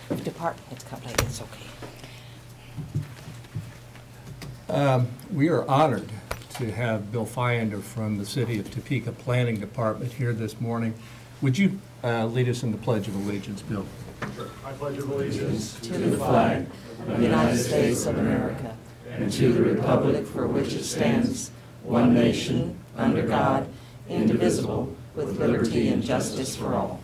If department heads come late, it's okay. We are honored to have Bill Fyander from the City of Topeka Planning Department here this morning. Would you lead us in the Pledge of Allegiance, Bill? Sure. I pledge allegiance To the flag of the United States of America and to the republic for which it stands, one nation, under God, indivisible, with liberty and justice for all.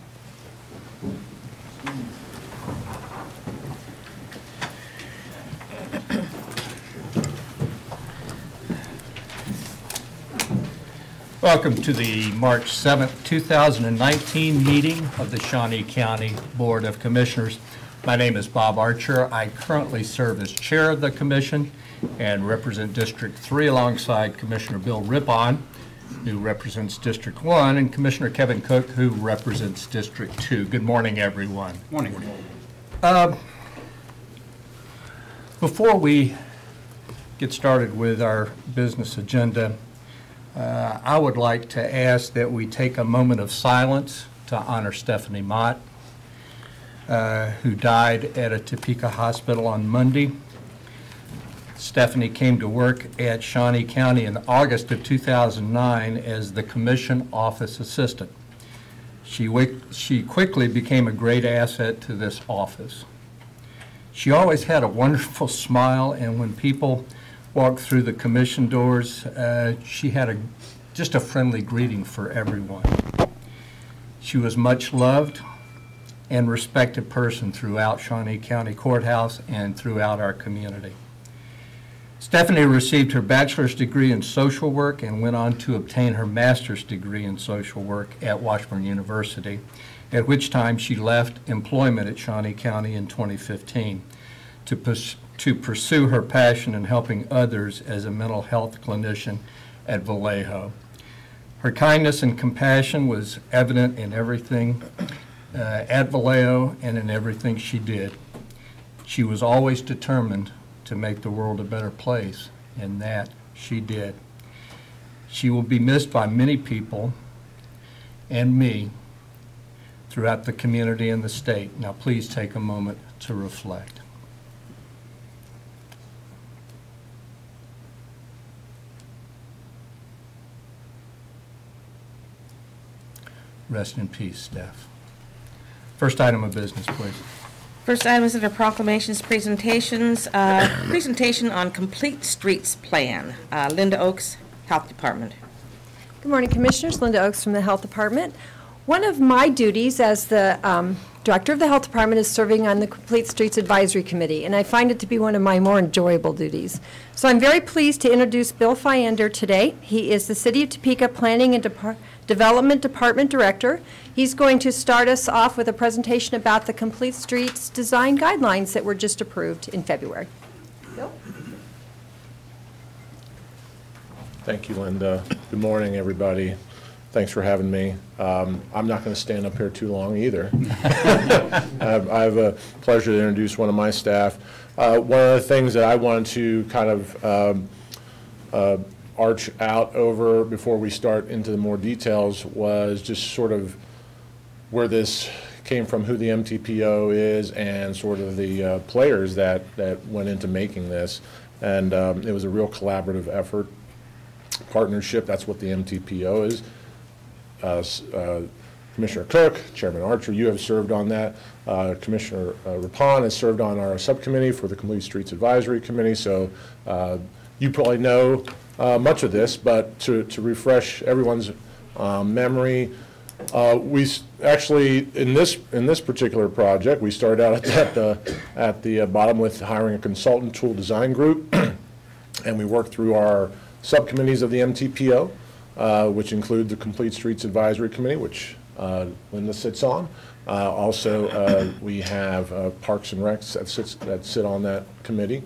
Welcome to the March 7th, 2019 meeting of the Shawnee County Board of Commissioners. My name is Bob Archer. I currently serve as chair of the commission and represent District 3 alongside Commissioner Bill Rippon, who represents District 1, and Commissioner Kevin Cook, who represents District 2. Good morning, everyone. Morning. Before we get started with our business agenda, I would like to ask that we take a moment of silence to honor Stephanie Mott, who died at a Topeka hospital on Monday. Stephanie came to work at Shawnee County in August of 2009 as the commission office assistant. She quickly became a great asset to this office. She always had a wonderful smile, and when people walked through the commission doors, she had just a friendly greeting for everyone. She was much loved and respected person throughout Shawnee County Courthouse and throughout our community. Stephanie received her bachelor's degree in social work and went on to obtain her master's degree in social work at Washburn University, at which time she left employment at Shawnee County in 2015 to pursue her passion in helping others as a mental health clinician at Vallejo. Her kindness and compassion was evident in everything at Vallejo and in everything she did. She was always determined to make the world a better place, and that she did. She will be missed by many people and me throughout the community and the state. Now please take a moment to reflect. Rest in peace, Steph. First item of business, please. First item is under proclamations, presentations. Presentation on Complete Streets Plan. Linda Oakes, Health Department. Good morning, Commissioners. Linda Oakes from the Health Department. One of my duties as the Director of the Health Department is serving on the Complete Streets Advisory Committee, and I find it to be one of my more enjoyable duties. So I'm very pleased to introduce Bill Fyander today. He is the City of Topeka Planning and Development Department Director. He's going to start us off with a presentation about the Complete Streets Design Guidelines that were just approved in February. Bill? Thank you, Linda. Good morning, everybody. Thanks for having me. I'm not going to stand up here too long either. I have a pleasure to introduce one of my staff. One of the things that I wanted to kind of arch out over before we start into the more details was just sort of where this came from, who the MTPO is, and sort of the players that went into making this. And it was a real collaborative effort, partnership. That's what the MTPO is. Commissioner Cook, Chairman Archer, you have served on that. Commissioner Rippon has served on our subcommittee for the Complete Streets Advisory Committee. So you probably know much of this, but to refresh everyone's memory, we actually in this particular project we started out at the bottom with hiring a consultant tool design group, and we worked through our subcommittees of the MTPO. Which include the Complete Streets Advisory Committee, which Linda sits on. Also, we have Parks and Recs that sit on that committee.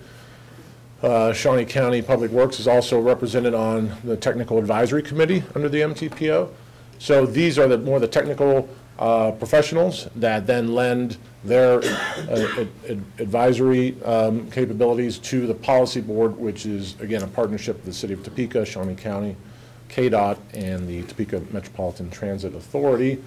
Shawnee County Public Works is also represented on the Technical Advisory Committee under the MTPO. So these are more the technical professionals that then lend their advisory capabilities to the Policy Board, which is, again, a partnership with the City of Topeka, Shawnee County, KDOT, and the Topeka Metropolitan Transit Authority.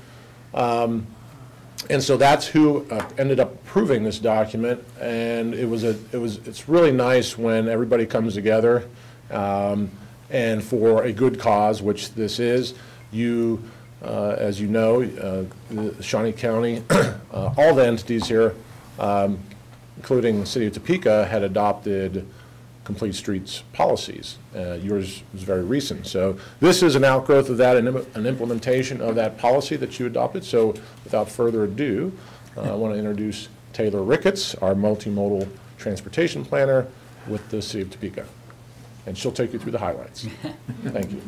And so that's who ended up approving this document, and it's really nice when everybody comes together, and for a good cause, which this is. As you know, the Shawnee County, all the entities here, including the city of Topeka, had adopted complete streets policies. Yours was very recent. So this is an outgrowth of that, an implementation of that policy that you adopted. So without further ado, I want to introduce Taylor Ricketts, our multimodal transportation planner with the city of Topeka. And she'll take you through the highlights. Thank you.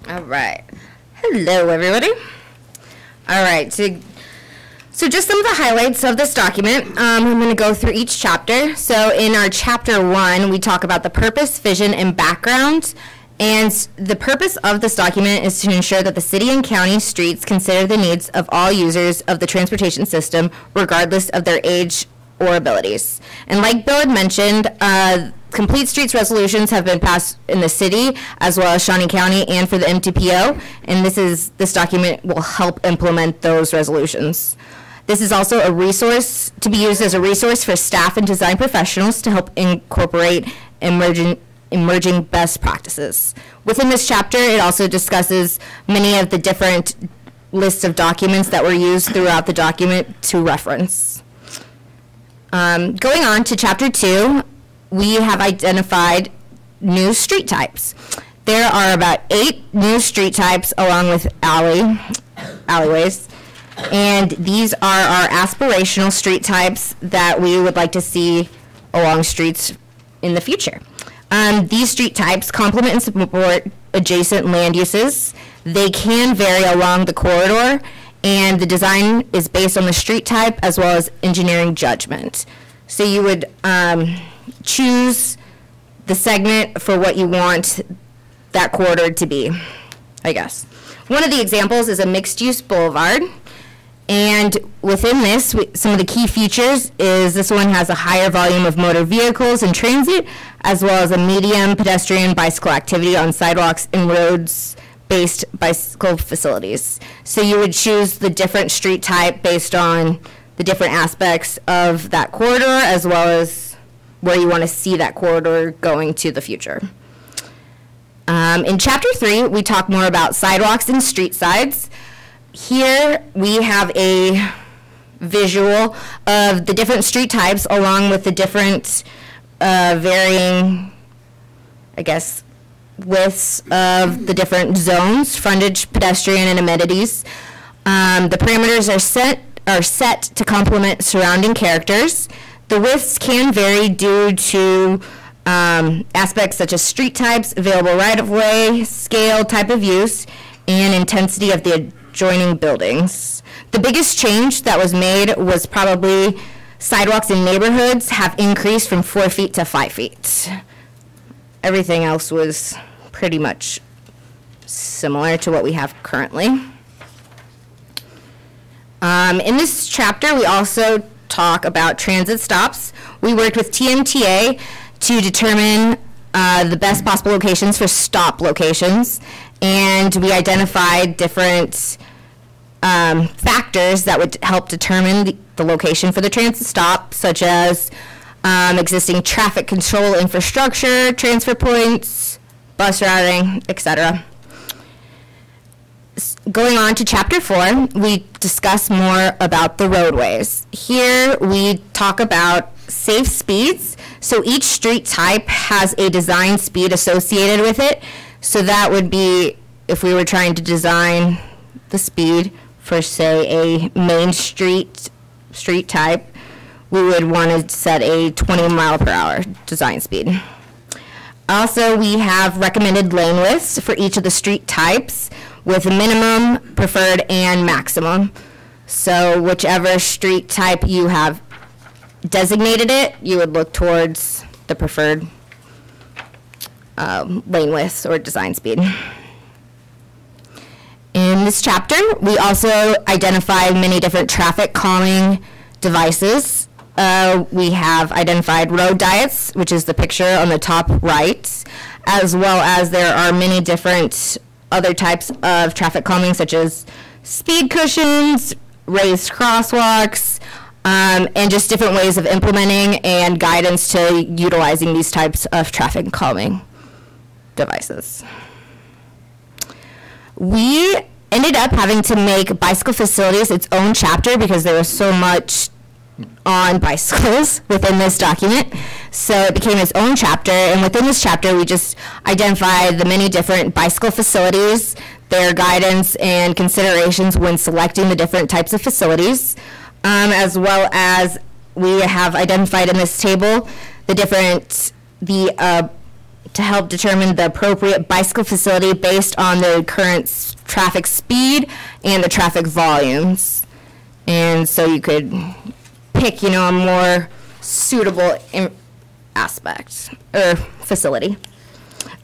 All right. Hello, everybody. All right. So just some of the highlights of this document. I'm going to go through each chapter. So in our chapter 1, we talk about the purpose, vision, and background. And the purpose of this document is to ensure that the city and county streets consider the needs of all users of the transportation system, regardless of their age or abilities. And like Bill had mentioned, complete streets resolutions have been passed in the city as well as Shawnee County and for the MTPO. And this document will help implement those resolutions. This is also a resource to be used as a resource for staff and design professionals to help incorporate emerging best practices. Within this chapter, it also discusses many of the different lists of documents that were used throughout the document to reference. Going on to chapter 2, we have identified new street types. There are about 8 new street types along with alleyways. And these are our aspirational street types that we would like to see along streets in the future. These street types complement and support adjacent land uses. They can vary along the corridor, and the design is based on the street type as well as engineering judgment. So you would choose the segment for what you want that corridor to be, I guess. One of the examples is a mixed-use boulevard. And within this, some of the key features is this one has a higher volume of motor vehicles in transit, as well as a medium pedestrian bicycle activity on sidewalks and roads-based bicycle facilities. So you would choose the different street type based on the different aspects of that corridor, as well as where you want to see that corridor going to the future. In chapter 3, we talk more about sidewalks and street sides. Here we have a visual of the different street types along with the different varying, I guess, widths of the different zones, frontage, pedestrian, and amenities. The parameters are set to complement surrounding characters. The widths can vary due to aspects such as street types, available right-of-way, scale, type of use, and intensity of the adjoining buildings. The biggest change that was made was probably sidewalks in neighborhoods have increased from 4 feet to 5 feet. Everything else was pretty much similar to what we have currently. In this chapter, we also talk about transit stops. We worked with TMTA to determine the best possible locations for stop locations, and we identified different factors that would help determine the location for the transit stop, such as existing traffic control infrastructure, transfer points, bus routing, etc. Going on to chapter 4, we discuss more about the roadways. Here we talk about safe speeds. So each street type has a design speed associated with it. So that would be if we were trying to design the speed for, say, a main street type, we would want to set a 20 mile per hour design speed. Also, we have recommended lane widths for each of the street types with minimum, preferred, and maximum. So whichever street type you have designated it, you would look towards the preferred lane widths or design speed. In this chapter, we also identified many different traffic calming devices. We have identified road diets, which is the picture on the top right, as well as there are many different other types of traffic calming, such as speed cushions, raised crosswalks, and just different ways of implementing and guidance to utilizing these types of traffic calming devices. We ended up having to make bicycle facilities its own chapter because there was so much on bicycles within this document. So it became its own chapter, and within this chapter we just identified the many different bicycle facilities, their guidance and considerations when selecting the different types of facilities, as well as we have identified in this table to help determine the appropriate bicycle facility based on the current traffic speed and the traffic volumes. And so you could pick, a more suitable aspect or facility.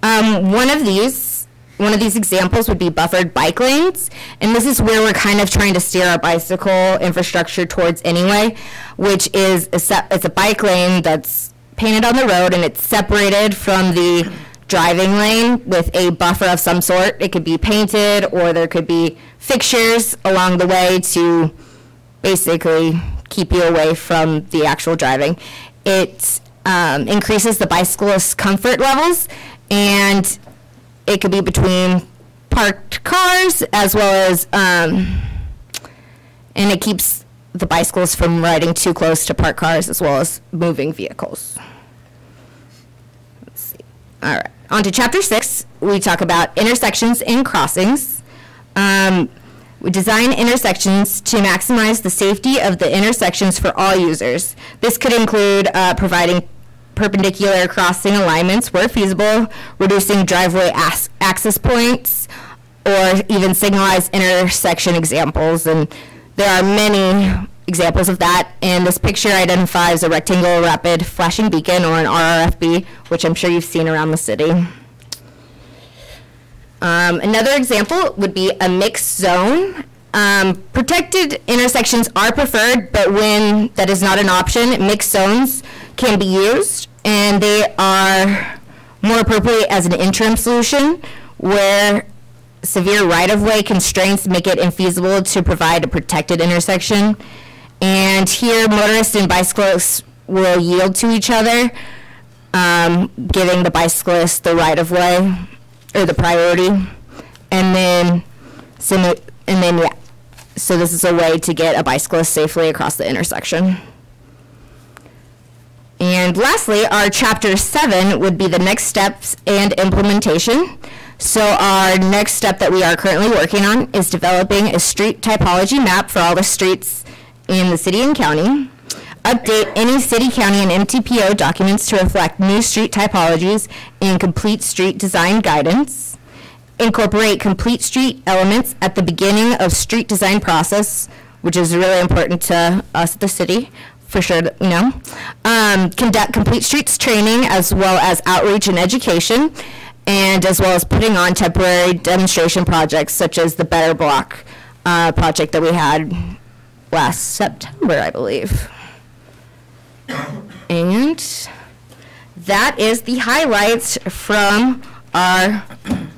One of these examples would be buffered bike lanes, and this is where we're kind of trying to steer our bicycle infrastructure towards anyway, which is it's a bike lane that's painted on the road and it's separated from the driving lane with a buffer of some sort. It could be painted, or there could be fixtures along the way to basically keep you away from the actual driving. It increases the bicyclist comfort levels, and it could be between parked cars as well as, and it keeps the bicyclists from riding too close to parked cars as well as moving vehicles. Let's see. All right, on to Chapter 6. We talk about intersections and crossings. We design intersections to maximize the safety of the intersections for all users. This could include providing perpendicular crossing alignments where feasible, reducing driveway access points, or even signalized intersection examples. And there are many examples of that, and this picture identifies a rectangular rapid flashing beacon, or an RRFB, which I'm sure you've seen around the city. Another example would be a mixed zone. Protected intersections are preferred, but when that is not an option, mixed zones can be used, and they are more appropriate as an interim solution where severe right-of-way constraints make it infeasible to provide a protected intersection. And here, motorists and bicyclists will yield to each other, giving the bicyclist the right-of-way, or the priority, and then so this is a way to get a bicyclist safely across the intersection. And lastly, our Chapter 7 would be the next steps and implementation. So our next step that we are currently working on is developing a street typology map for all the streets in the city and county. Update any city, county, and MTPO documents to reflect new street typologies and complete street design guidance. Incorporate complete street elements at the beginning of street design process, which is really important to us at the city, for sure, Conduct complete streets training as well as outreach and education, and as well as putting on temporary demonstration projects such as the Better Block project that we had last September, I believe. And that is the highlights from our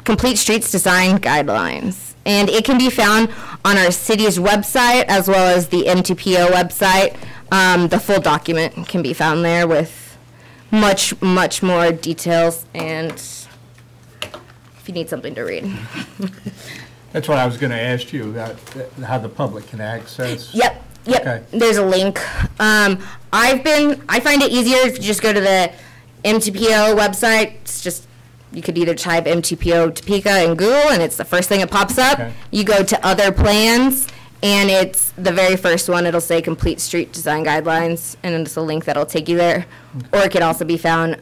Complete Streets Design Guidelines. And it can be found on our city's website as well as the MTPO website. The full document can be found there with much, much more details, and if you need something to read. That's what I was going to ask you, about how the public can access. Yep. Okay. There's a link. I find it easier if you just go to the MTPO website. It's just, you could either type MTPO Topeka in Google, and it's the first thing that pops up. Okay. You go to other plans, and it's the very first one. It'll say Complete Street Design Guidelines, and it's a link that'll take you there. Or it can also be found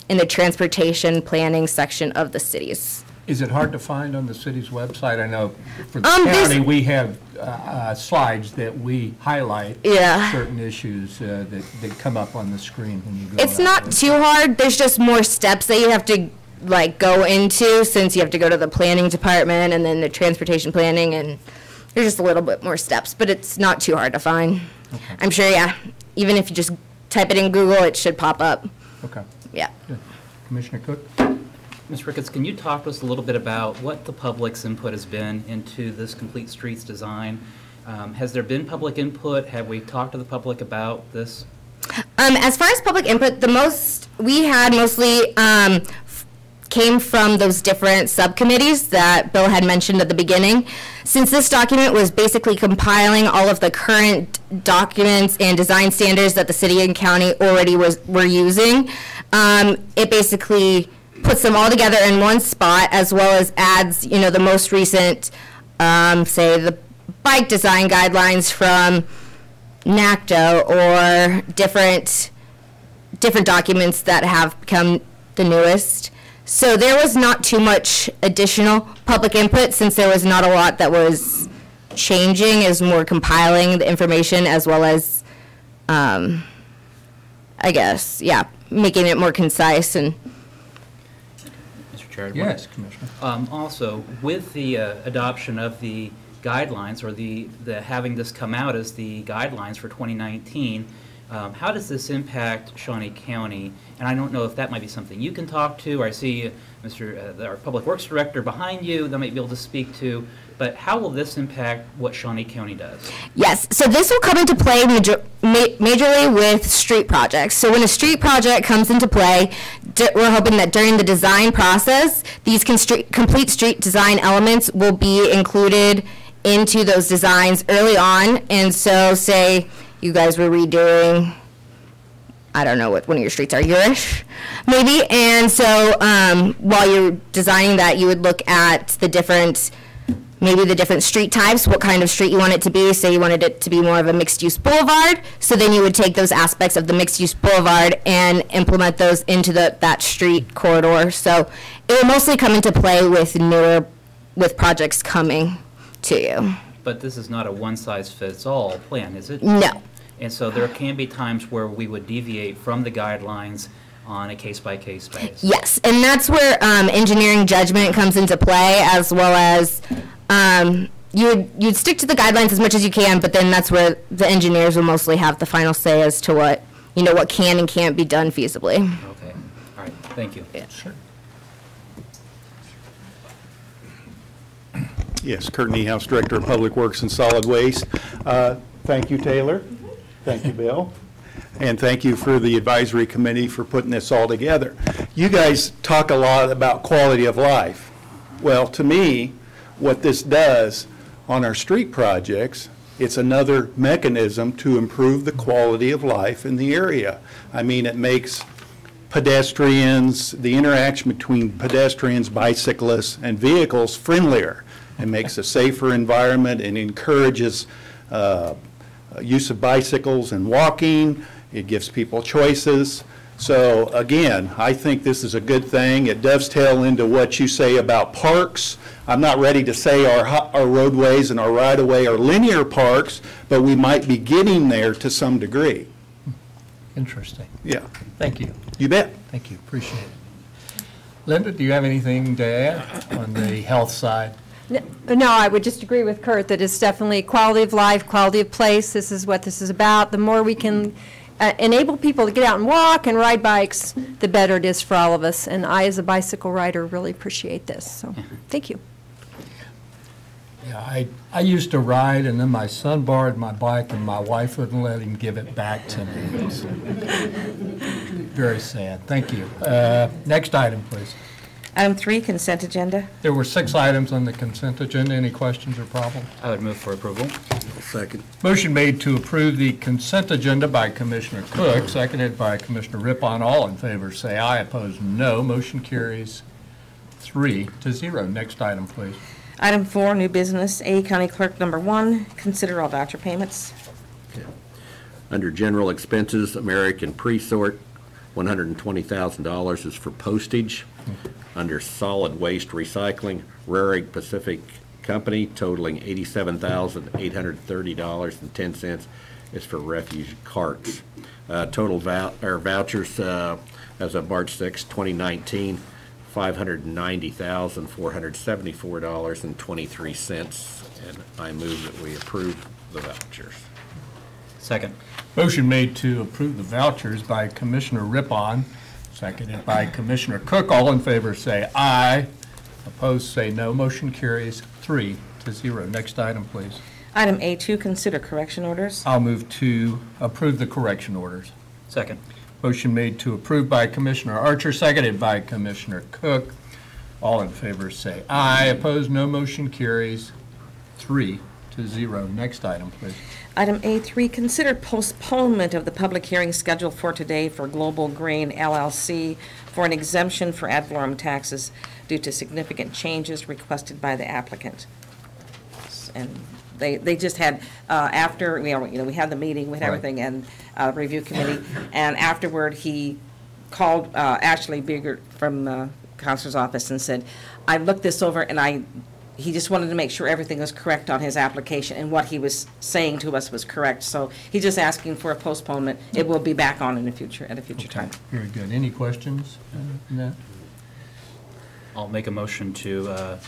in the transportation planning section of the cities. Is it hard to find on the city's website? I know for the county, we have slides that we highlight certain issues that come up on the screen when you go. It's not too hard. There's just more steps that you have to go into, since you have to go to the planning department and then the transportation planning, and there's just a little bit more steps, but it's not too hard to find. Okay. I'm sure, even if you just type it in Google, it should pop up. Okay. Yeah. Good. Commissioner Cook? Ms. Ricketts, can you talk to us a little bit about what the public's input has been into this Complete Streets design? Has there been public input? Have we talked to the public about this? As far as public input, the most we had mostly came from those different subcommittees that Bill had mentioned at the beginning. Since this document was basically compiling all of the current documents and design standards that the city and county already were using, it basically puts them all together in one spot, as well as adds, you know, the most recent, say, the bike design guidelines from NACDO or different documents that have become the newest. So there was not too much additional public input, since there was not a lot that was changing. It was more compiling the information, as well as, I guess, yeah, making it more concise. And Mr. Chair? Yes, Commissioner. Also, with the adoption of the guidelines, or the having this come out as the guidelines for 2019, how does this impact Shawnee County? And I don't know if that might be something you can talk to, or I see our Public Works Director behind you that might be able to speak to, but how will this impact what Shawnee County does? yes, so this will come into play majorly with street projects. So when a street project comes into play, we're hoping that during the design process, these complete street design elements will be included into those designs early on. And so say you guys were redoing, I don't know what one of your streets are, Urish, maybe. And so while you're designing that, you would look at the different, maybe the different street types, what kind of street you want it to be. Say you wanted it to be more of a mixed-use boulevard, so then you would take those aspects of the mixed-use boulevard and implement those into that street corridor. So it will mostly come into play with projects coming to you. But this is not a one-size-fits-all plan, is it? No. And so there can be times where we would deviate from the guidelines on a case-by-case basis. Yes, and that's where engineering judgment comes into play, as well as you'd stick to the guidelines as much as you can, but then that's where the engineers will mostly have the final say as to what can and can't be done feasibly. Okay, all right, thank you. Yeah. Sure. Yes, Kurt Niehaus, Director of Public Works and Solid Waste. Thank you, Taylor. Thank you, Bill. And thank you for the advisory committee for putting this all together. You guys talk a lot about quality of life. Well, to me, what this does on our street projects, it's another mechanism to improve the quality of life in the area. I mean, it makes pedestrians, the interaction between pedestrians, bicyclists, and vehicles friendlier. It makes a safer environment and encourages use of bicycles and walking. It gives people choices. So again, I think this is a good thing. It dovetails into what you say about parks. I'm not ready to say our roadways and our right-of-way are linear parks, but we might be getting there to some degree. Interesting. Yeah. Thank you. You bet. Thank you. Appreciate it. Linda, do you have anything to add on the health side? No, I would just agree with Kurt that it's definitely quality of life, quality of place. This is what this is about. The more we can enable people to get out and walk and ride bikes, the better it is for all of us. And I, as a bicycle rider, really appreciate this. So thank you. Yeah, I used to ride, and then my son borrowed my bike, and my wife wouldn't let him give it back to me. It was very sad. Thank you. Next item, please. Item 3, consent agenda. There were 6 items on the consent agenda. Any questions or problems? I would move for approval. Second. Motion made to approve the consent agenda by Commissioner Cook, seconded by Commissioner Rippon. All in favor say aye. Opposed, no. Motion carries 3-0. Next item, please. Item 4, new business. A, County Clerk number 1, consider all voucher payments. Okay. Under general expenses, American Pre-Sort, $120,000 is for postage. Under solid waste recycling, Rarig Pacific Company totaling $87,830.10 is for refuse carts. Total vouchers as of March 6, 2019, $590,474.23, and I move that we approve the vouchers. Second. Motion made to approve the vouchers by Commissioner Rippon, seconded by Commissioner Cook. All in favor say aye. Opposed say no. Motion carries 3-0. Next item, please. Item A2, consider correction orders. I'll move to approve the correction orders. Second. Motion made to approve by Commissioner Archer, seconded by Commissioner Cook. All in favor say aye. Opposed, no. Motion carries 3-0. Next item, please. Item A3, consider postponement of the public hearing scheduled for today for Global Grain LLC for an exemption for ad valorem taxes due to significant changes requested by the applicant. And they just had, after, we had the meeting with everything and review committee, and afterward he called Ashley Biegert from the counselor's office and said, I looked this over and he just wanted to make sure everything was correct on his application and what he was saying to us was correct. So he's just asking for a postponement. It will be back on in the future, at a future time. Very good. Any questions on that? I'll make a motion to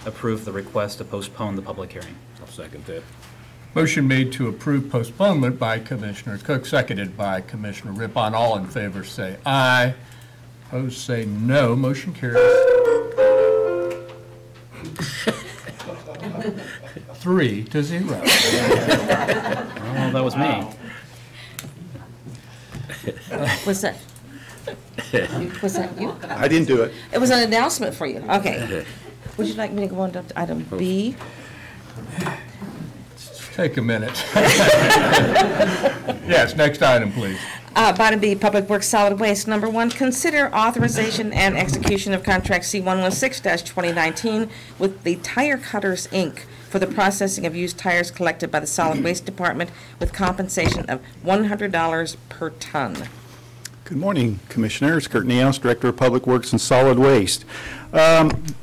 approve the request to postpone the public hearing. I'll second that. Motion made to approve postponement by Commissioner Cook, seconded by Commissioner Rippon. All in favor say aye. Opposed say no. Motion carries 3-0. Oh, that was me. Was that? Was that you? I didn't do it. It was an announcement for you. Okay. Would you like me to go on to item B? Take a minute. Yes, next item, please. Item B, Public Works Solid Waste. Number 1, consider authorization and execution of contract C116-2019 with the Tire Cutters, Inc. for the processing of used tires collected by the Solid Waste Department with compensation of $100 per ton. Good morning, Commissioners. Kurt Neos, Director of Public Works and Solid Waste.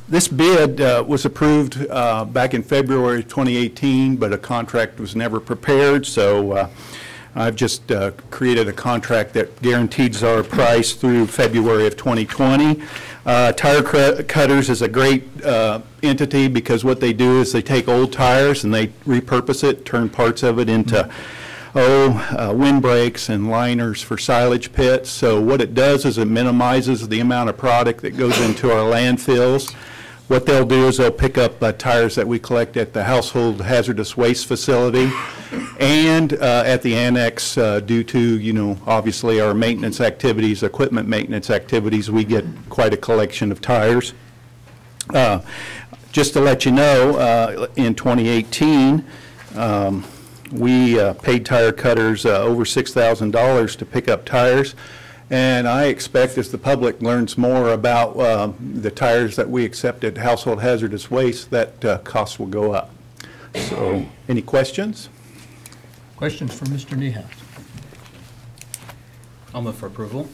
This bid was approved back in February 2018, but a contract was never prepared, so I've just created a contract that guarantees our price through February of 2020. Tire Cutters is a great entity because what they do is they take old tires and they repurpose it, turn parts of it into windbreaks and liners for silage pits. So what it does is it minimizes the amount of product that goes into our landfills. What they'll do is they'll pick up tires that we collect at the household hazardous waste facility and at the annex due to, obviously our maintenance activities, equipment maintenance activities, we get quite a collection of tires. Just to let you know, in 2018, we paid Tire Cutters over $6,000 to pick up tires, and I expect as the public learns more about the tires that we accept at household hazardous waste, that costs will go up. So, any questions? Questions for Mr. Niehaus? I'll move for approval.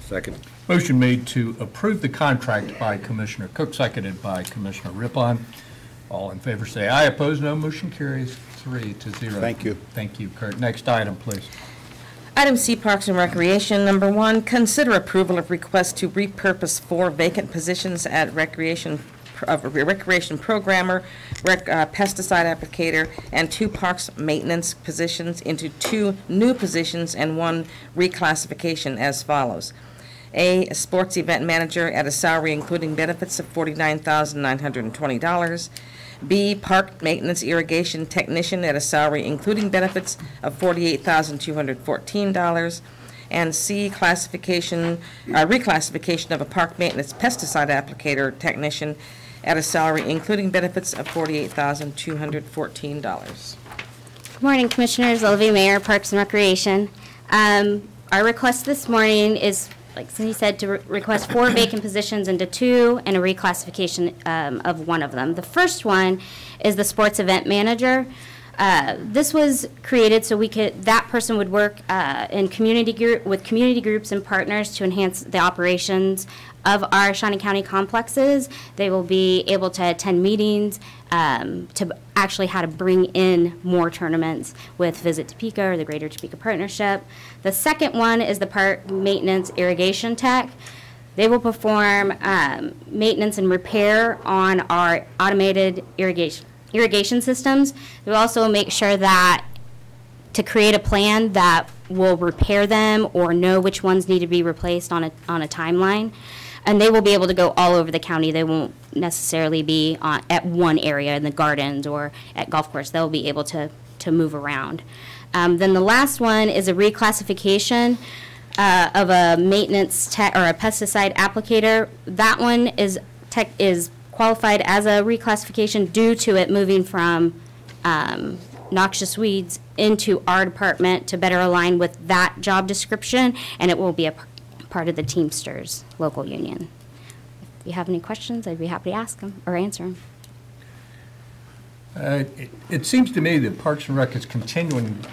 Second. Motion made to approve the contract by Commissioner Cook, seconded by Commissioner Rippon. All in favor say aye. Opposed, no. Motion carries 3-0. Thank you. Thank you, Kurt. Next item, please. Item C, Parks and Recreation. Number 1, consider approval of request to repurpose 4 vacant positions at recreation programmer, pesticide applicator, and 2 parks maintenance positions into 2 new positions and 1 reclassification as follows. A sports event manager at a salary including benefits of $49,920. B, park maintenance irrigation technician at a salary including benefits of $48,214. And C, reclassification of a park maintenance pesticide applicator technician at a salary including benefits of $48,214. Good morning, Commissioners. Olivia Mayer, Parks and Recreation. Our request this morning is, like Cindy said, to request 4 vacant positions into 2 and a reclassification of 1 of them. The first one is the sports event manager. This was created so that person would work with community groups and partners to enhance the operations of our Shawnee County complexes. They will be able to attend meetings to actually how to bring in more tournaments with Visit Topeka or the Greater Topeka Partnership. The second one is the park maintenance irrigation tech. They will perform maintenance and repair on our automated irrigation systems. They will also make sure that to create a plan that will repair them or know which ones need to be replaced on a timeline. And they will be able to go all over the county. They won't necessarily be at one area in the gardens or at golf course. They'll be able to move around. Then the last one is a reclassification of a maintenance tech or a pesticide applicator. That one is qualified as a reclassification due to it moving from noxious weeds into our department to better align with that job description, and it will be a part of the Teamsters local union. If you have any questions, I'd be happy to ask them or answer them. It seems to me that Parks and Rec is continuing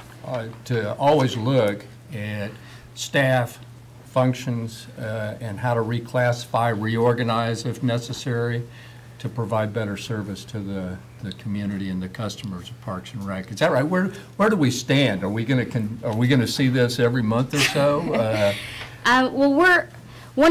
to always look at staff, functions, and how to reclassify, reorganize if necessary, to provide better service to the community and the customers of Parks and Rec. Is that right? Where do we stand? Are we going to see this every month or so? Well,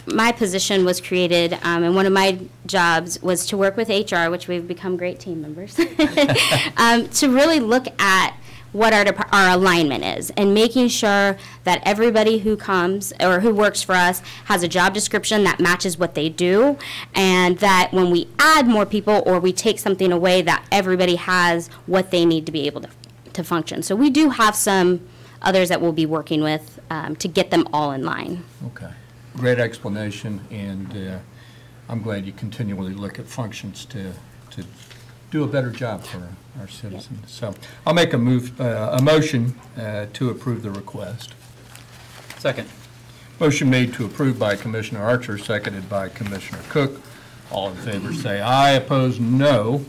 my position was created, and one of my jobs was to work with HR, which we've become great team members, to really look at what our alignment is and making sure that everybody who comes or who works for us has a job description that matches what they do, and that when we add more people or we take something away, that everybody has what they need to be able to function. So we do have some others that we'll be working with to get them all in line. Okay. Great explanation, and I'm glad you continually look at functions to do a better job for our citizens. Yep. So I'll make a motion to approve the request. Second. Motion made to approve by Commissioner Archer, seconded by Commissioner Cook. All in favor say aye. Opposed, no.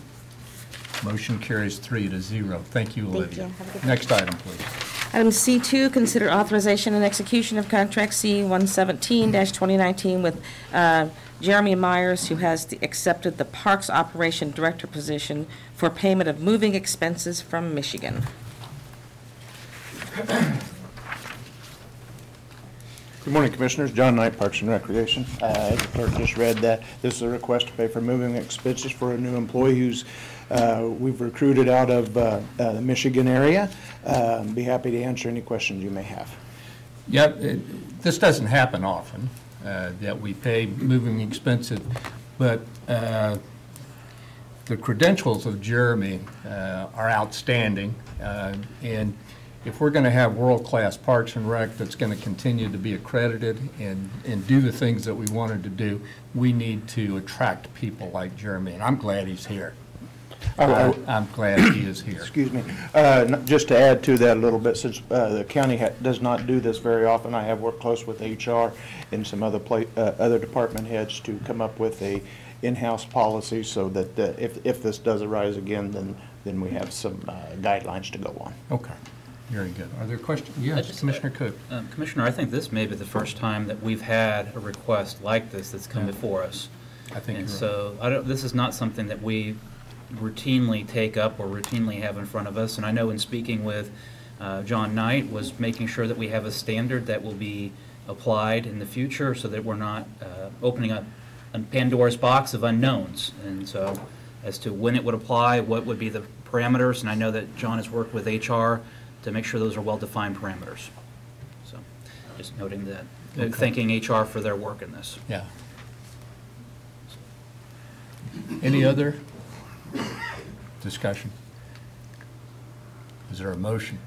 Motion carries 3-0. Thank you, Olivia. Thank you. Next item, please. Item C2, consider authorization and execution of contract C-117-2019 with Jeremy Myers, who has accepted the Parks Operation Director position for payment of moving expenses from Michigan. Good morning, Commissioners. John Knight, Parks and Recreation. As the clerk just read that, this is a request to pay for moving expenses for a new employee who's we've recruited out of the Michigan area. Be happy to answer any questions you may have. Yep, this doesn't happen often, that we pay moving expenses, but the credentials of Jeremy are outstanding, and if we're going to have world-class Parks and Rec that's going to continue to be accredited and do the things that we wanted to do, we need to attract people like Jeremy, and I'm glad he's here. I'm glad he is here. Excuse me. Just to add to that a little bit, since the county does not do this very often, I have worked close with HR and some other department heads to come up with a in-house policy so that if this does arise again, then we have some guidelines to go on. Okay. Very good. Are there questions? Yes, Commissioner Cook. Commissioner, I think this may be the first time that we've had a request like this that's come before us. I think and you're so right. This is not something that we routinely take up or routinely have in front of us. And I know in speaking with John Knight was making sure that we have a standard that will be applied in the future so that we're not opening up a Pandora's box of unknowns. And so as to when it would apply, what would be the parameters, and I know that John has worked with HR to make sure those are well-defined parameters. So just noting that, okay. Thanking HR for their work in this. Yeah. Any other discussion? Is there a motion?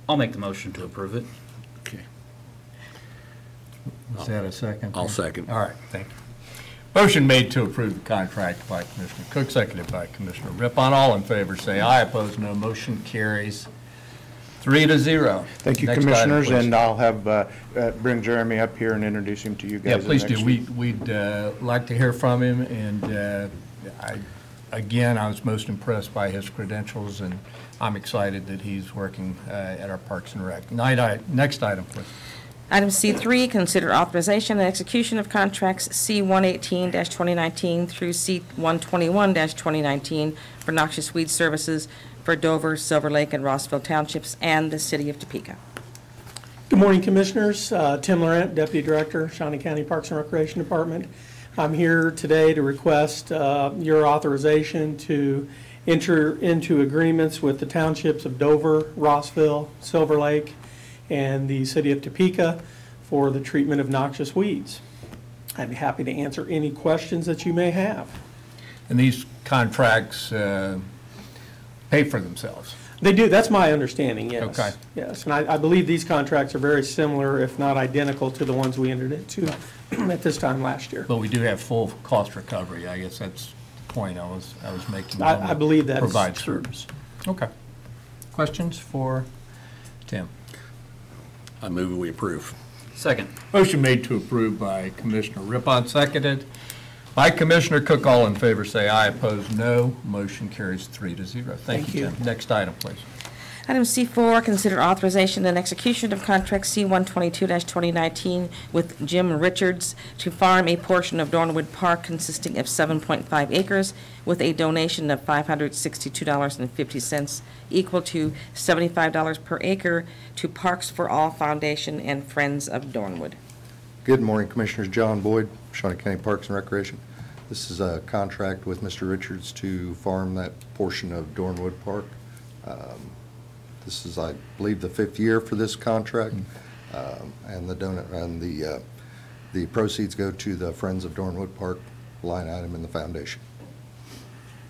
I'll make the motion to approve it. Okay. Is that a second? I'll second. All right, thank you. Motion made to approve the contract by Commissioner Cook, seconded by Commissioner Rippon. All in favor say aye. Opposed, no. Motion carries 3-0. Thank you, Next Commissioners, item, and I'll have bring Jeremy up here and introduce him to you guys. Yeah, please do. Week. We'd like to hear from him, and again, I was most impressed by his credentials, and I'm excited that he's working at our Parks and Rec. Next item, please. Item C3, consider authorization and execution of contracts C-118-2019 through C-121-2019 for noxious weed services for Dover, Silver Lake, and Rossville Townships and the City of Topeka. Good morning, Commissioners. Tim Laurent, Deputy Director, Shawnee County Parks and Recreation Department. I'm here today to request your authorization to enter into agreements with the townships of Dover, Rossville, Silver Lake, and the city of Topeka for the treatment of noxious weeds. I'd be happy to answer any questions that you may have. And these contracts pay for themselves? They do, that's my understanding, yes. Okay. Yes, and I believe these contracts are very similar, if not identical, to the ones we entered into at this time last year. But we do have full cost recovery. I guess that's the point I was making. I believe that is provide true. service. Okay. Questions for Tim? I move we approve. Second. Motion made to approve by Commissioner Rippon, seconded by Commissioner Cook. All in favor say aye, opposed no. Motion carries 3-0. Thank you, Tim. Next item, please. Item C4, consider authorization and execution of contract C-122-2019 with Jim Richards to farm a portion of Dornwood Park consisting of 7.5 acres with a donation of $562.50, equal to $75 per acre, to Parks for All Foundation and Friends of Dornwood. Good morning, Commissioners. John Boyd, Shawnee County Parks and Recreation. This is a contract with Mr. Richards to farm that portion of Dornwood Park. This is, I believe, the 5th year for this contract, and the proceeds go to the Friends of Dornwood Park line item in the foundation.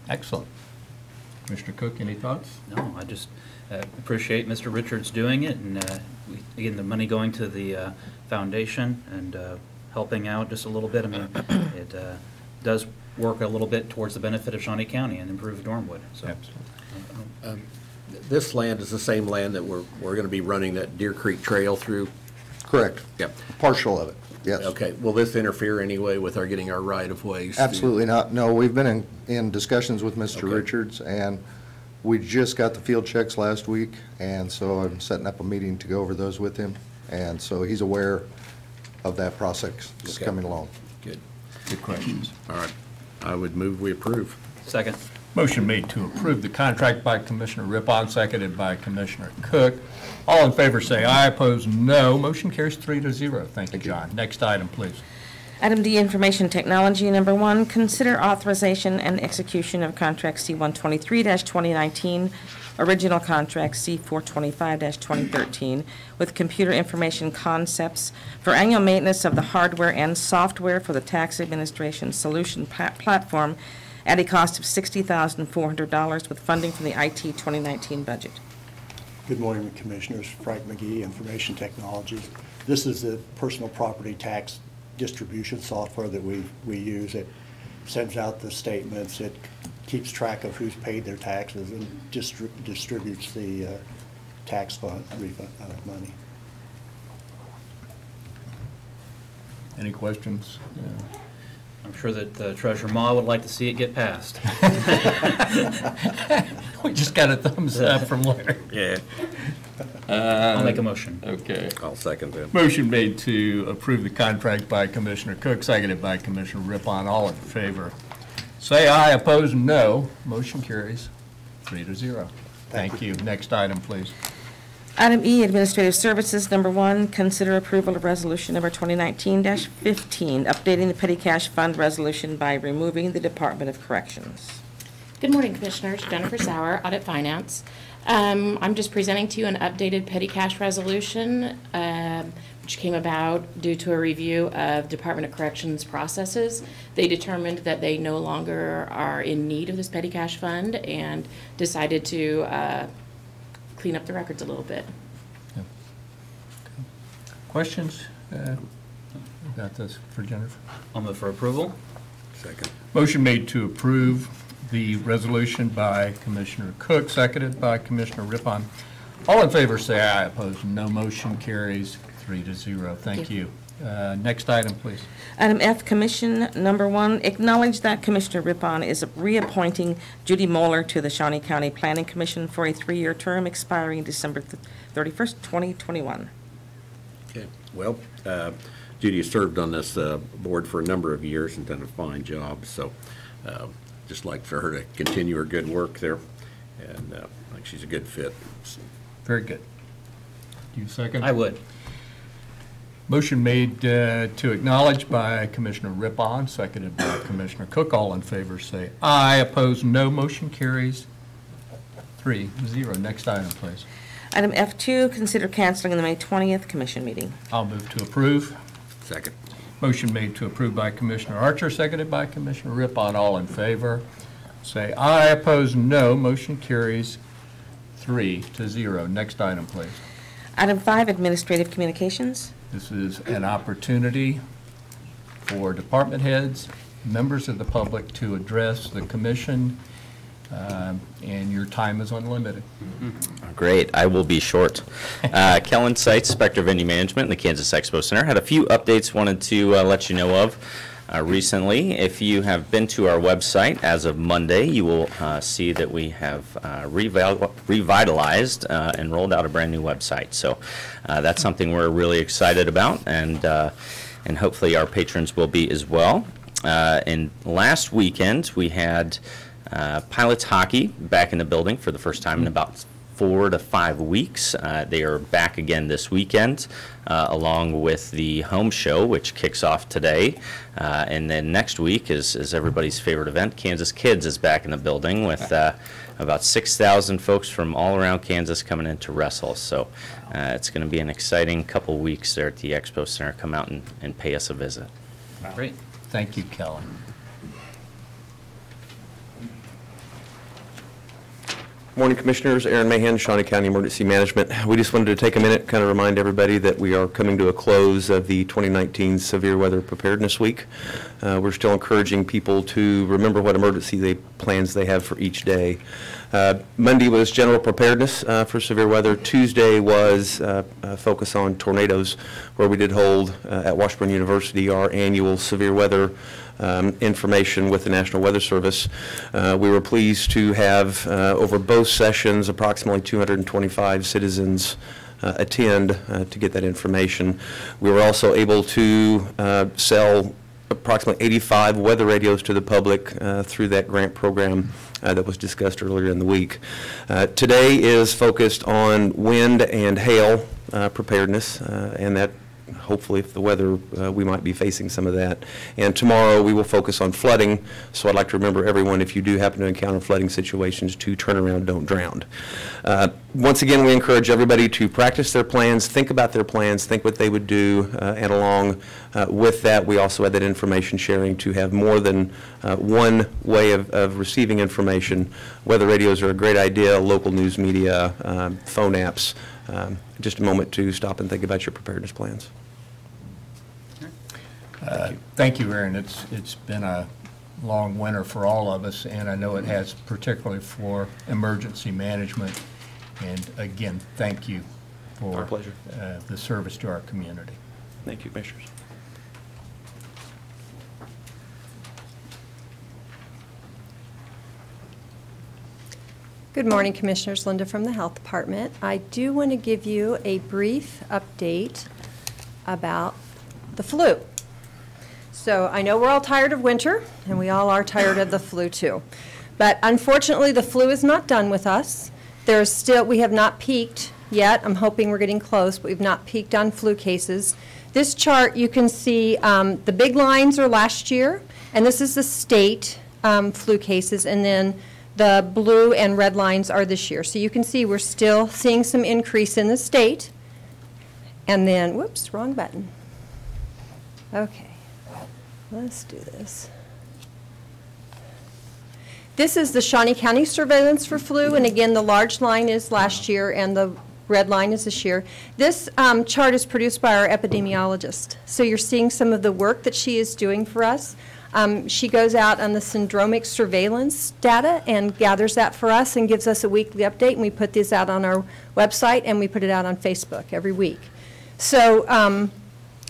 Excellent. Commissioner Cook, any thoughts? No, I just appreciate Mr. Richards doing it, and again, the money going to the foundation and helping out just a little bit. I mean, it does work a little bit towards the benefit of Shawnee County and improve Dornwood. So. Absolutely. This land is the same land that we're going to be running that Deer Creek Trail through? Correct. Yep. Partial of it, yes. Okay. Will this interfere anyway with our getting our right-of-ways? Absolutely not. No, we've been in discussions with Mr. Richards, and we just got the field checks last week, and so I'm setting up a meeting to go over those with him. And so he's aware of that process that's coming along. Good. Good questions. All right. I would move we approve. Second. Motion made to approve the contract by Commissioner Rippon, seconded by Commissioner Cook. All in favor say aye, opposed no. Motion carries 3-0. Thank you, John. Next item, please. Item D, Information Technology. Number 1, consider authorization and execution of contract C-123-2019, original contract C-425-2013, with Computer Information Concepts for annual maintenance of the hardware and software for the Tax Administration Solution Platform at a cost of $60,400 with funding from the IT 2019 budget. Good morning, Commissioners. Frank McGee, Information Technology. This is the personal property tax distribution software that we use. It sends out the statements. It keeps track of who's paid their taxes and distributes the tax fund refund money. Any questions? I'm sure that Treasurer Ma would like to see it get passed. We just got a thumbs up from Larry. Yeah. I'll make a motion. Okay. I'll second that. Motion made to approve the contract by Commissioner Cook, seconded by Commissioner Rippon. All in favor say aye, opposed no. Motion carries 3-0. Thank you. Next item, please. Item E, Administrative Services. Number 1, consider approval of Resolution Number 2019-15, updating the petty cash fund resolution by removing the Department of Corrections. Good morning, Commissioners. Jennifer Sauer, Audit Finance. I'm just presenting to you an updated petty cash resolution, which came about due to a review of Department of Corrections processes. They determined that they no longer are in need of this petty cash fund and decided to clean up the records a little bit. Yeah. Okay. Questions? Got this for Jennifer. I'll move for approval. Second. Motion made to approve the resolution by Commissioner Cook, seconded by Commissioner Rippon. All in favor say aye, opposed no. Motion carries 3-0. Thank you. Next item, please. Item F, Commission. Number 1, acknowledge that Commissioner Rippon is reappointing Judy Moeller to the Shawnee County Planning Commission for a 3-year term expiring December 31st, 2021. Okay. Well, Judy has served on this board for a number of years and done a fine job, so just like for her to continue her good work there, and I think she's a good fit. Very good. Do you second? I would. Motion made to acknowledge by Commissioner Rippon, seconded by Commissioner Cook. All in favor say aye. Opposed, no. Motion carries 3-0. Next item, please. Item F2, consider canceling the May 20th commission meeting. I'll move to approve. Second. Motion made to approve by Commissioner Archer, seconded by Commissioner Rippon. All in favor say aye. Opposed, no. Motion carries 3-0. Next item, please. Item 5, administrative communications. This is an opportunity for department heads, members of the public to address the commission, and your time is unlimited. Great. I will be short. Kellen Seitz, Inspector of Venue Management in the Kansas Expo Center. Had a few updates wanted to let you know of recently. If you have been to our website as of Monday, you will see that we have revitalized and rolled out a brand new website. So that's something we're really excited about, and hopefully our patrons will be as well. And last weekend we had Pilots Hockey back in the building for the first time in about 4 to 5 weeks. They are back again this weekend, along with the home show, which kicks off today. And then next week is everybody's favorite event. Kansas Kids is back in the building with about 6,000 folks from all around Kansas coming in to wrestle. So it's going to be an exciting couple weeks there at the Expo Center. Come out and pay us a visit. Great. Thank you, Kellen. Morning, Commissioners. Aaron Mahan, Shawnee County Emergency Management. We just wanted to take a minute, kind of remind everybody that we are coming to a close of the 2019 Severe Weather Preparedness Week. We're still encouraging people to remember what emergency plans they have for each day. Monday was general preparedness for severe weather. Tuesday was a focus on tornadoes, where we did hold at Washburn University our annual severe weather information with the National Weather Service. We were pleased to have over both sessions approximately 225 citizens attend to get that information. We were also able to sell approximately 85 weather radios to the public through that grant program that was discussed earlier in the week. Today is focused on wind and hail preparedness, and that hopefully if the weather, we might be facing some of that. And tomorrow we will focus on flooding, so I'd like to remember everyone, if you do happen to encounter flooding situations, to turn around, don't drown. Once again, we encourage everybody to practice their plans, think about their plans, think what they would do, and along with that, we also add that information sharing to have more than one way of receiving information. Weather radios are a great idea, local news media, phone apps. Just a moment to stop and think about your preparedness plans. Thank you, Aaron. It's been a long winter for all of us, and I know it has particularly for emergency management. And again, thank you for our pleasure. The service to our community. Thank you, Commissioners. Good morning, Commissioners. Linda from the Health Department. I do want to give you a brief update about the flu. So I know we're all tired of winter, and we all are tired of the flu too. But unfortunately, the flu is not done with us. We have not peaked yet. I'm hoping we're getting close, but we've not peaked on flu cases. This chart, you can see the big lines are last year, and this is the state flu cases, and then the blue and red lines are this year. So you can see we're still seeing some increase in the state. And then, whoops, wrong button. Okay, let's do this. This is the Shawnee County surveillance for flu, and again, the large line is last year and the red line is this year. This chart is produced by our epidemiologist. So you're seeing some of the work that she is doing for us. She goes out on the syndromic surveillance data and gathers that for us and gives us a weekly update, and we put these out on our website and we put it out on Facebook every week. So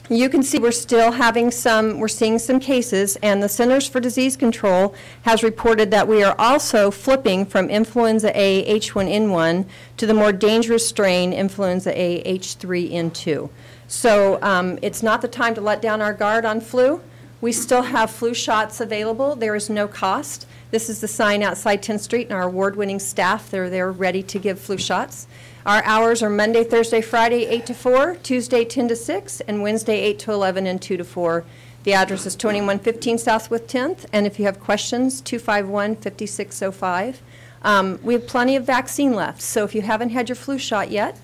you can see we're still having we're seeing some cases, and the Centers for Disease Control has reported that we are also flipping from influenza A H1N1 to the more dangerous strain influenza A H3N2. So it's not the time to let down our guard on flu. We still have flu shots available. There is no cost. This is the sign outside 10th Street, and our award-winning staff, they're there ready to give flu shots. Our hours are Monday, Thursday, Friday, 8 to 4, Tuesday, 10 to 6, and Wednesday, 8 to 11 and 2 to 4. The address is 2115 Southwest 10th, and if you have questions, 251-5605. We have plenty of vaccine left, so if you haven't had your flu shot yet,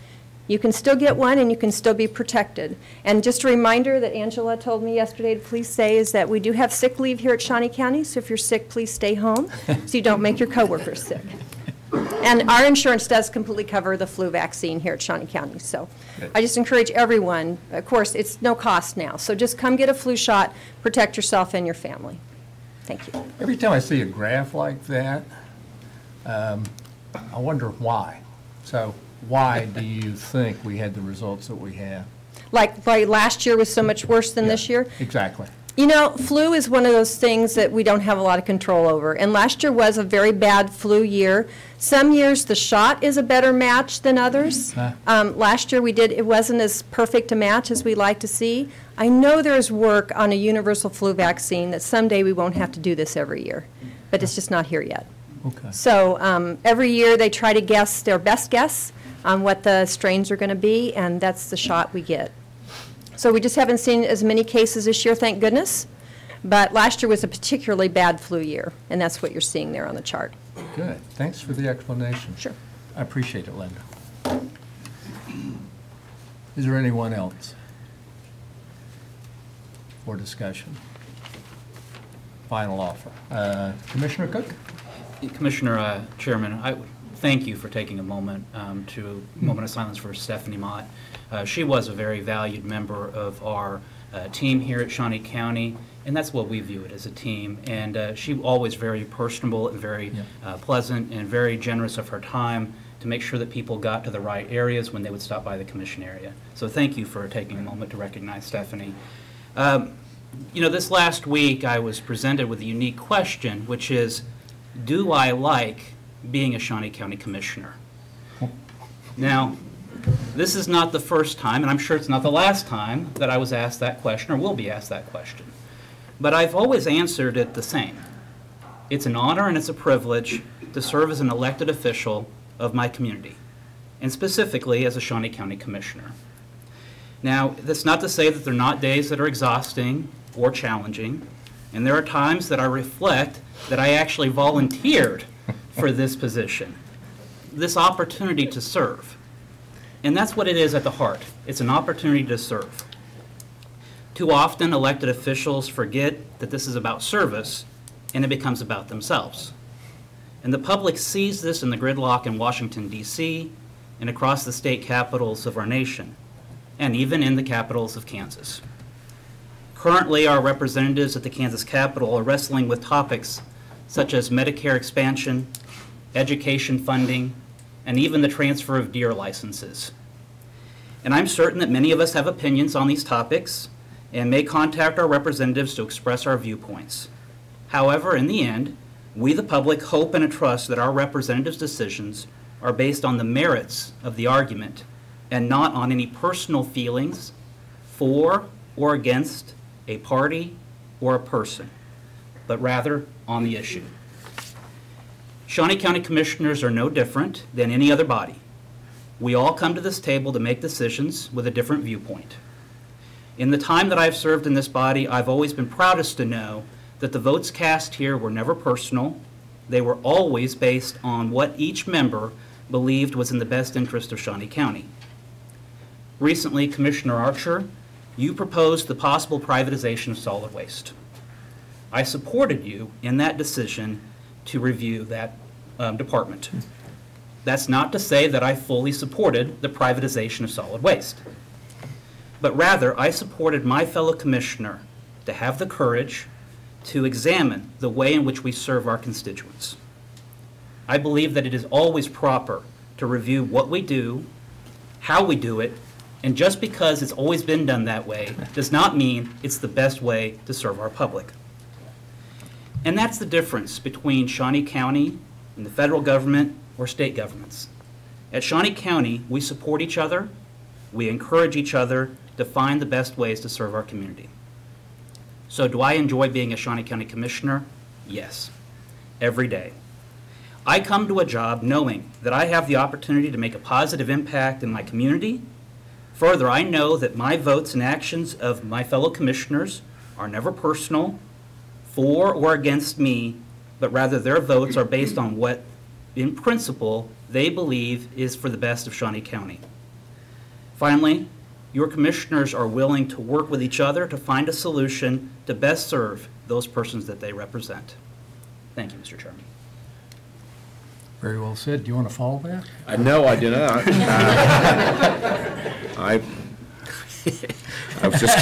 you can still get one and you can still be protected. And just a reminder that Angela told me yesterday to please say is that we do have sick leave here at Shawnee County, so if you're sick, please stay home so you don't make your coworkers sick. And our insurance does completely cover the flu vaccine here at Shawnee County. So I just encourage everyone, of course, it's no cost now, so just come get a flu shot, protect yourself and your family. Thank you. Every time I see a graph like that, I wonder why. So why do you think we had the results that we have? Like last year was so much worse than this year? Exactly. You know, flu is one of those things that we don't have a lot of control over. And last year was a very bad flu year. Some years the shot is a better match than others. Last year it wasn't as perfect a match as we like to see. I know there's work on a universal flu vaccine that someday we won't have to do this every year, but it's just not here yet. Okay. So every year they try to guess their best guess on what the strains are going to be, and that's the shot we get. So we just haven't seen as many cases this year, thank goodness. But last year was a particularly bad flu year, and that's what you're seeing there on the chart. Good. Thanks for the explanation. Sure. I appreciate it, Linda. Is there anyone else for discussion? Final offer. Commissioner Cook? Commissioner Chairman, I thank you for taking a moment of silence for Stephanie Mott. She was a very valued member of our team here at Shawnee County, and that's what we view it as a team. And she always very personable and very pleasant and very generous of her time to make sure that people got to the right areas when they would stop by the commission area. So thank you for taking a moment to recognize Stephanie. You know, this last week I was presented with a unique question, which is, do I like being a Shawnee County Commissioner? Now, this is not the first time, and I'm sure it's not the last time, that I was asked that question or will be asked that question. But I've always answered it the same. It's an honor and it's a privilege to serve as an elected official of my community, and specifically as a Shawnee County Commissioner. Now, that's not to say that there are not days that are exhausting or challenging, and there are times that I reflect that I actually volunteered for this position, this opportunity to serve. And that's what it is at the heart. It's an opportunity to serve. Too often, elected officials forget that this is about service, and it becomes about themselves. And the public sees this in the gridlock in Washington, D.C., and across the state capitals of our nation, and even in the capitals of Kansas. Currently, our representatives at the Kansas Capitol are wrestling with topics such as Medicare expansion, education funding, and even the transfer of deer licenses. And I'm certain that many of us have opinions on these topics and may contact our representatives to express our viewpoints. However, in the end, we the public hope and trust that our representatives' decisions are based on the merits of the argument and not on any personal feelings for or against a party or a person, but rather on the issue. Shawnee County Commissioners are no different than any other body. We all come to this table to make decisions with a different viewpoint. In the time that I've served in this body, I've always been proudest to know that the votes cast here were never personal. They were always based on what each member believed was in the best interest of Shawnee County. Recently, Commissioner Archer, you proposed the possible privatization of solid waste. I supported you in that decision to review that department. That's not to say that I fully supported the privatization of solid waste, but rather I supported my fellow commissioner to have the courage to examine the way in which we serve our constituents. I believe that it is always proper to review what we do, how we do it, and just because it's always been done that way does not mean it's the best way to serve our public. And that's the difference between Shawnee County and the federal government or state governments. At Shawnee County, we support each other, we encourage each other to find the best ways to serve our community. So do I enjoy being a Shawnee County Commissioner? Yes, every day. I come to a job knowing that I have the opportunity to make a positive impact in my community. Further, I know that my votes and actions of my fellow commissioners are never personal, for or against me, but rather their votes are based on what, in principle, they believe is for the best of Shawnee County. Finally, your commissioners are willing to work with each other to find a solution to best serve those persons that they represent. Thank you, Mr. Chairman. Very well said. Do you want to follow that? No, I do not. I was just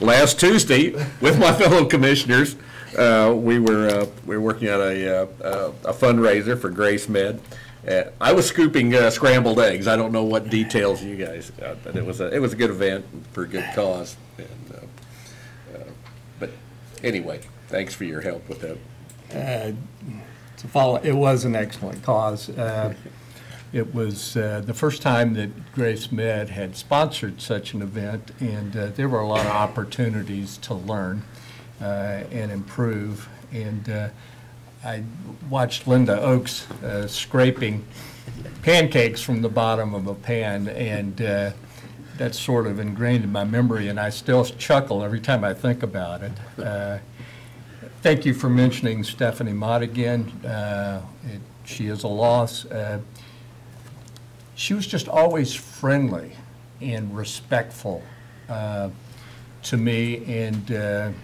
last Tuesday with my fellow commissioners, we were working on a fundraiser for Grace Med. I was scooping scrambled eggs. I don't know what details you guys got, but it was a good event for a good cause. And, but anyway, thanks for your help with that. It was an excellent cause. It was the first time that Grace Med had sponsored such an event, and there were a lot of opportunities to learn and improve. And I watched Linda Oakes scraping pancakes from the bottom of a pan, and that's sort of ingrained in my memory, and I still chuckle every time I think about it. Thank you for mentioning Stephanie Mott again. She is a loss. She was just always friendly and respectful to me, and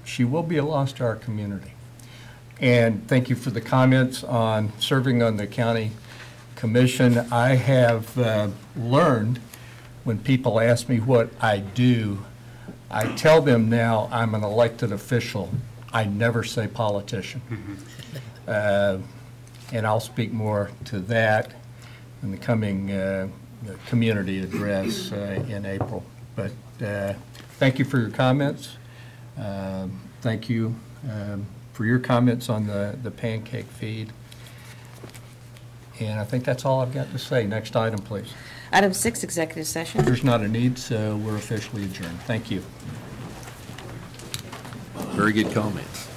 she will be a loss to our community. And thank you for the comments on serving on the county commission. I have learned when people ask me what I do, I tell them now I'm an elected official. I never say politician. And I'll speak more to that in the coming community address in April. But thank you for your comments. Thank you for your comments on the pancake feed. And I think that's all I've got to say. Next item, please. Item 6, executive session. There's not a need, so we're officially adjourned. Thank you. Very good comments.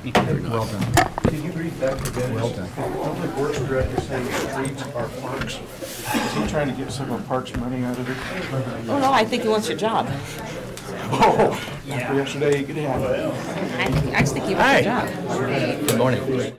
Very well done. Can you read that to Dennis? Well done. Public Works Director saying streets are parks. Is he trying to get some of Parks money out of it? Oh, no, I think he wants your job. Oh, after yesterday, you could have it. I just think he wants your job. Good morning.